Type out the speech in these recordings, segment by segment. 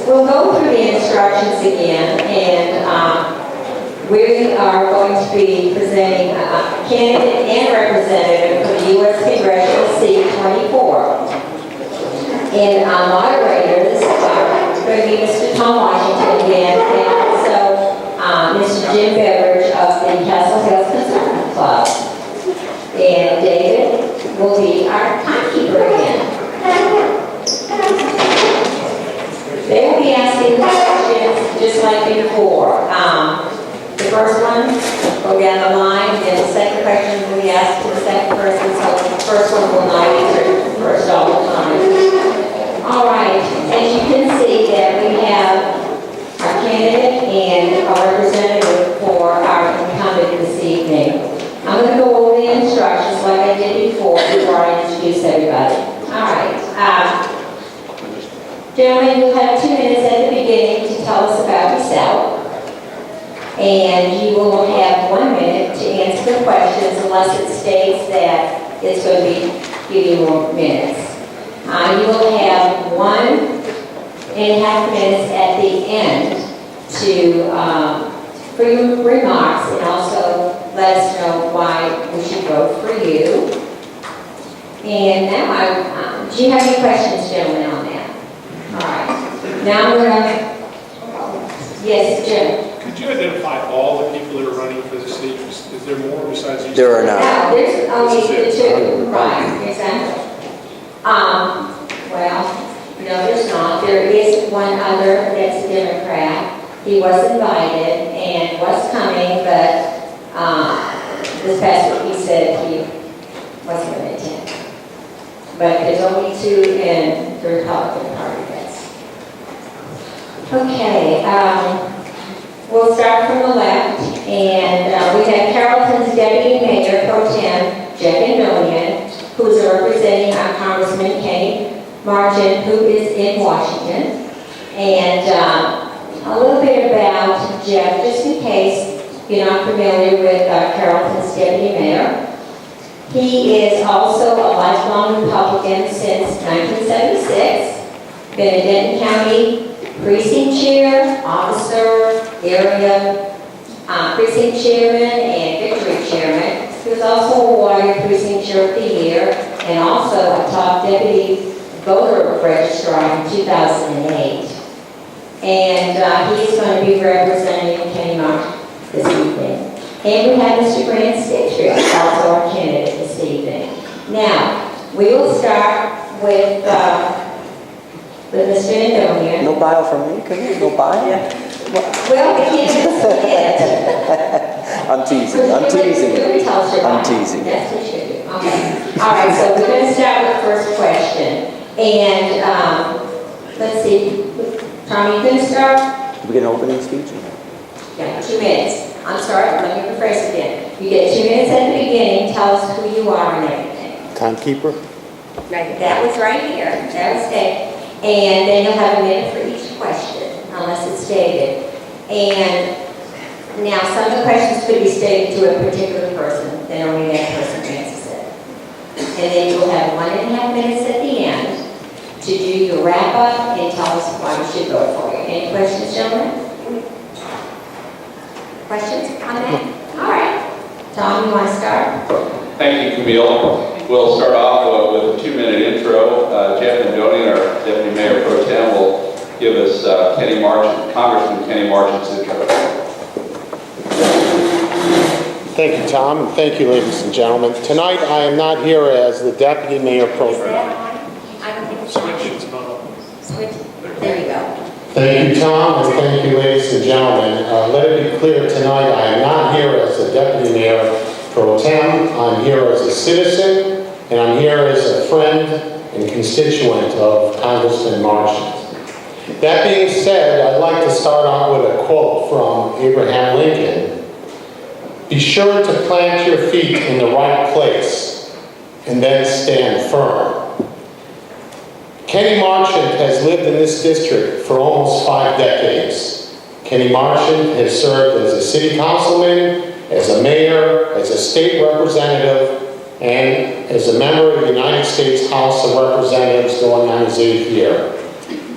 we'll go through the instructions again, and we are going to be presenting a candidate and representative for the U.S. Congressional seat 24. And moderators are going to be Mr. Tom Washington again, and also Mr. Jim Beveridge of the Castle Hills Conservative Club. And David will be our timekeeper again. They will be asking questions just like before. The first one, go down the line, and the second question will be asked to the second person, so the first one will not answer first all the time. All right, as you can see that we have our candidate and our representative for our incumbent this evening. I'm going to go over the instructions like I did before I introduce everybody. All right. Gentlemen, you'll have 2 minutes at the beginning to tell us about yourself. And you will have 1 minute to answer the questions unless it states that it's going to be giving more minutes. You will have 1.5 minutes at the end for your remarks, and also let us know why we should vote for you. And now, do you have any questions, gentlemen, on that? All right. Now we're going to, yes, Jim. Could you identify all the people that are running for the seat? Is there more besides you? There are not. No, there's only the two. Right, exactly. Well, no, there's not. There is one other that's a Democrat. He was invited and was coming, but this past week he said he wasn't going to attend. But there's only 2 in the Republican Party. Okay, we'll start from the left, and we have Carrollton's Deputy Mayor Pro Tem, Jeff Andonian, who's representing our Congressman Kenny Marchant, who is in Washington. And a little bit about Jeff, just in case you're not familiar with Carrollton's Deputy Mayor. He is also a lifelong Republican since 1976, been a Denton County precinct chair, officer, area precinct chairman, and victory chairman. He was also awarded precinct chair of the year and also a top deputy voter registrar in 2008. And he's going to be representing Kenny Marchant this evening. And we have Mr. Grant Stitcher, also our candidate this evening. Now, we will start with Mr. Andonian. No bio from me? Come here, no bio? Yeah. Well, the candidate's it. I'm teasing. I'm teasing. I'm teasing. That's what you do. Okay. All right, so we're going to start with the first question. And let's see. Tommy, you going to start? We get an opening speech? Yeah, 2 minutes. I'm sorry, let me rephrase again. You get 2 minutes at the beginning, tell us who you are and everything. Timekeeper? Right, that was right here. That was it. And then you'll have a minute for each question, unless it's stated. And now some of the questions could be stated to a particular person, then only that person answers it. And then you'll have 1.5 minutes at the end to do your wrap up and tell us why we should vote for you. Any questions, gentlemen? Questions on that? All right. Tom, you want to start? Thank you, Camille. We'll start off with a 2-minute intro. Jeff Andonian, our Deputy Mayor Pro Tem, will give us Kenny Marchant, Congressman Kenny Marchant's intro. Thank you, Tom, and thank you, ladies and gentlemen. Tonight, I am not here as the Deputy Mayor Pro Tem. I don't think Switch, it's not on. Switch. There you go. Thank you, Tom, and thank you, ladies and gentlemen. Let it be clear tonight, I am not here as the Deputy Mayor Pro Tem. I'm here as a citizen, and I'm here as a friend and constituent of Congressman Marchant. That being said, I'd like to start out with a quote from Abraham Lincoln. Be sure to plant your feet in the right place, and then stand firm. Kenny Marchant has lived in this district for almost 5 decades. Kenny Marchant has served as a city councilman, as a mayor, as a state representative, and as a member of the United States House of Representatives going on his 8th year.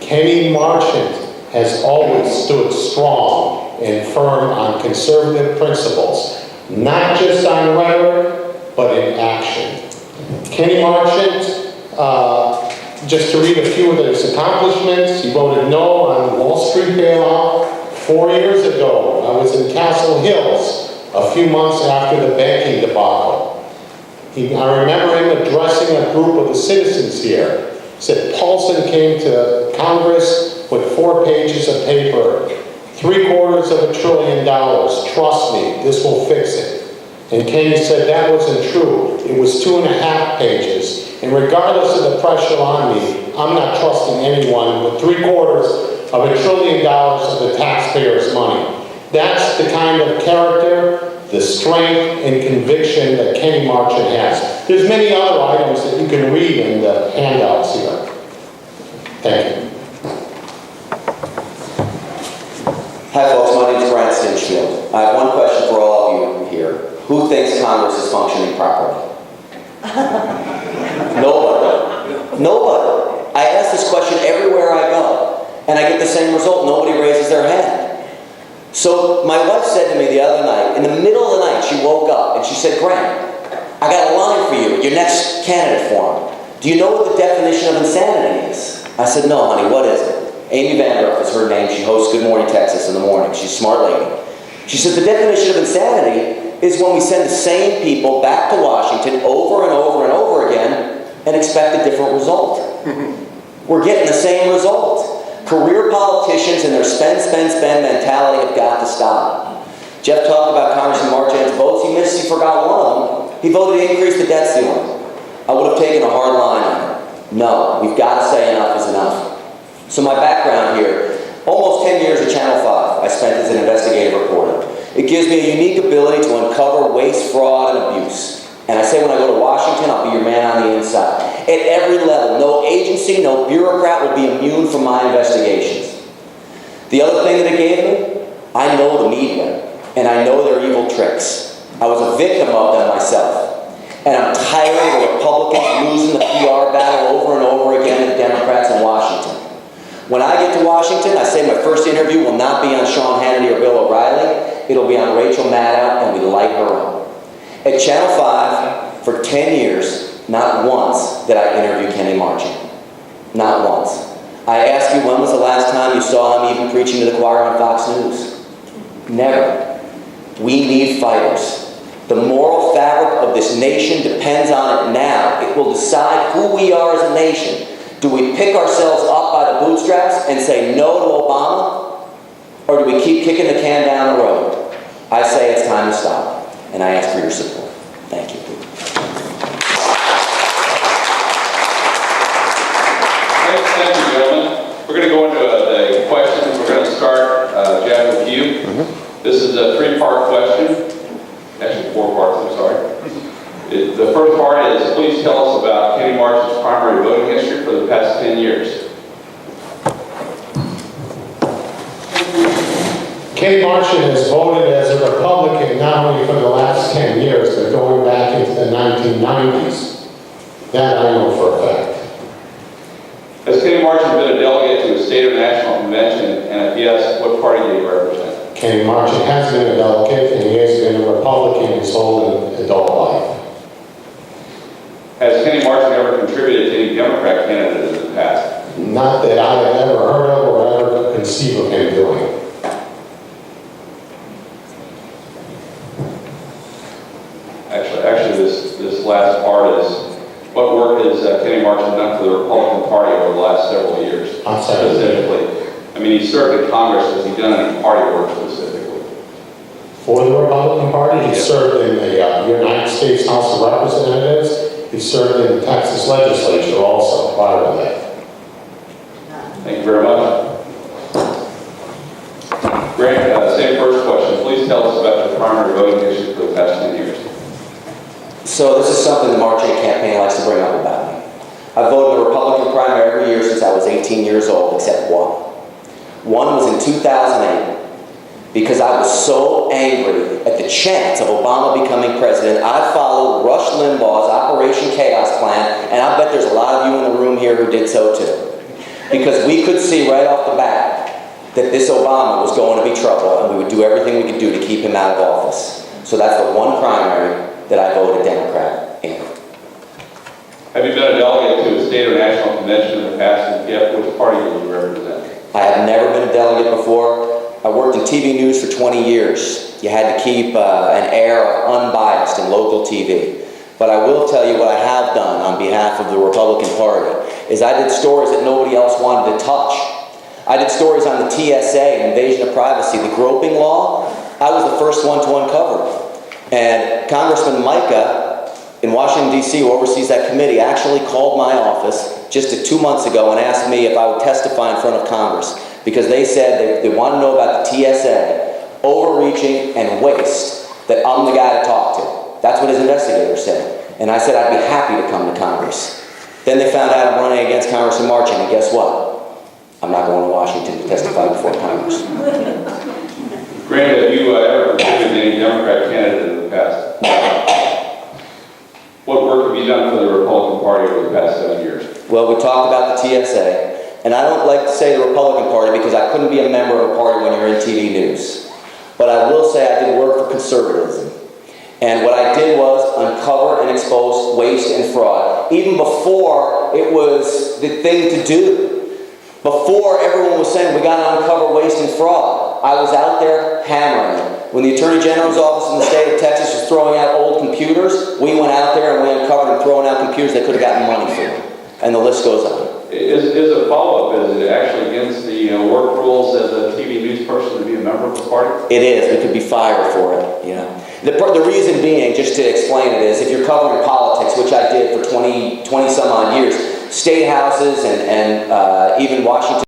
Kenny Marchant has always stood strong and firm on conservative principles, not just on rhetoric, but in action. Kenny Marchant, just to read a few of his accomplishments, he voted no on Wall Street bailout 4 years ago. I was in Castle Hills a few months after the banking debacle. I remember him addressing a group of the citizens here. He said, Paulson came to Congress with 4 pages of paper, $750 billion. Trust me, this will fix it. And Kenny said that wasn't true. It was 2.5 pages. And regardless of the pressure on me, I'm not trusting anyone with $750 billion of the taxpayers' money. That's the kind of character, the strength and conviction that Kenny Marchant has. There's many other items that you can read in the handouts here. Thank you. Hi folks, my name is Brian Stinchfield. I have one question for all of you here. Who thinks Congress is functioning properly? Nobody. Nobody. I ask this question everywhere I go, and I get the same result. Nobody raises their hand. So my wife said to me the other night, in the middle of the night, she woke up and she said, Grant, I got a line for you, your next candidate forum. Do you know what the definition of insanity is? I said, no, honey, what is it? Amy Vanderhoff is her name. She hosts Good Morning Texas in the morning. She's a smart lady. She said the definition of insanity is when we send the same people back to Washington over and over and over again and expect a different result. We're getting the same result. Career politicians and their spend mentality have got to stop. Jeff talked about Congressman Marchant's votes. He forgot one of them. He voted to increase the debt ceiling. I would have taken a hard line on it. No, we've got to say enough is enough. So my background here, almost 10 years at Channel 5, I spent as an investigative reporter. It gives me a unique ability to uncover waste, fraud, and abuse. And I say when I go to Washington, I'll be your man on the inside. At every level, no agency, no bureaucrat will be immune from my investigations. The other thing that it gave me, I know the media, and I know their evil tricks. I was a victim of them myself. And I'm tired of Republicans losing the PR battle over and over again to Democrats in Washington. When I get to Washington, I say my first interview will not be on Sean Hannity or Bill O'Reilly. It'll be on Rachel Maddow, and we light her up. At Channel 5, for 10 years, not once did I interview Kenny Marchant. Not once. I ask you, when was the last time you saw him even preaching to the choir on Fox News? Never. We need fighters. The moral fabric of this nation depends on it now. It will decide who we are as a nation. Do we pick ourselves up by the bootstraps and say no to Obama? Or do we keep kicking the can down the road? I say it's time to stop. And I ask for your support. Thank you. Thank you, gentlemen. We're going to go into the questions. We're going to start, Jeff, with you. This is a 3-part question. Actually, 4 parts, I'm sorry. The first part is, please tell us about Kenny Marchant's primary voting history for the past 10 years. Kenny Marchant has voted as a Republican not only for the last 10 years, but going back into the 1990s. That I know for a fact. Has Kenny Marchant been a delegate to a state or national convention, and if yes, what party do you represent? Kenny Marchant has been a delegate, and he has been a Republican his whole adult life. Has Kenny Marchant ever contributed to any Democrat candidate in the past? Not that I have ever heard of or ever conceive of him doing. Actually, this last part is, what work has Kenny Marchant done for the Republican Party over the last several years? I'm sorry. Specifically. I mean, he served in Congress. Has he done any party work specifically? For the Republican Party, he served in the United States House of Representatives. He served in the Texas legislature also prior to that. Thank you very much. Grant, same first question. Please tell us about your primary voting history for the past 10 years. So this is something the Marchant campaign likes to bring up about me. I've voted the Republican primary every year since I was 18 years old, except one. One was in 2008, because I was so angry at the chance of Obama becoming president. I followed Rush Limbaugh's Operation Chaos Plan, and I bet there's a lot of you in the room here who did so too. Because we could see right off the bat that this Obama was going to be trouble, and we would do everything we could do to keep him out of office. So that's the one primary that I voted Democrat in. Have you been a delegate to a state or national convention in the past? And if you have, which party did you represent? I have never been a delegate before. I worked in TV news for 20 years. You had to keep an air of unbiased in local TV. But I will tell you what I have done on behalf of the Republican Party is I did stories that nobody else wanted to touch. I did stories on the TSA, invasion of privacy, the groping law. I was the first one to uncover it. And Congressman Micah in Washington, D.C., who oversees that committee, actually called my office just 2 months ago and asked me if I would testify in front of Congress because they said they want to know about the TSA overreaching and waste, that I'm the guy to talk to. That's what his investigator said. And I said I'd be happy to come to Congress. Then they found out I'm running against Congressman Marching, and guess what? I'm not going to Washington to testify before Congress. Grant, have you ever considered any Democrat candidate in the past? What work have you done for the Republican Party over the past 7 years? Well, we talked about the TSA, and I don't like to say the Republican Party because I couldn't be a member of a party when you're in TV news. But I will say I did work for conservatism. And what I did was uncover and expose waste and fraud, even before it was the thing to do. Before everyone was saying we got to uncover waste and fraud, I was out there hammering it. When the Attorney General's office in the state of Texas was throwing out old computers, we went out there and we uncovered and throwing out computers they could have gotten money for. And the list goes on. Is a follow-up, is it actually against the work rules as a TV news person to be a member of the party? It is. We could be fired for it, you know. The reason being, just to explain it, is if you're covering politics, which I did for 20 some odd years, state houses and even Washington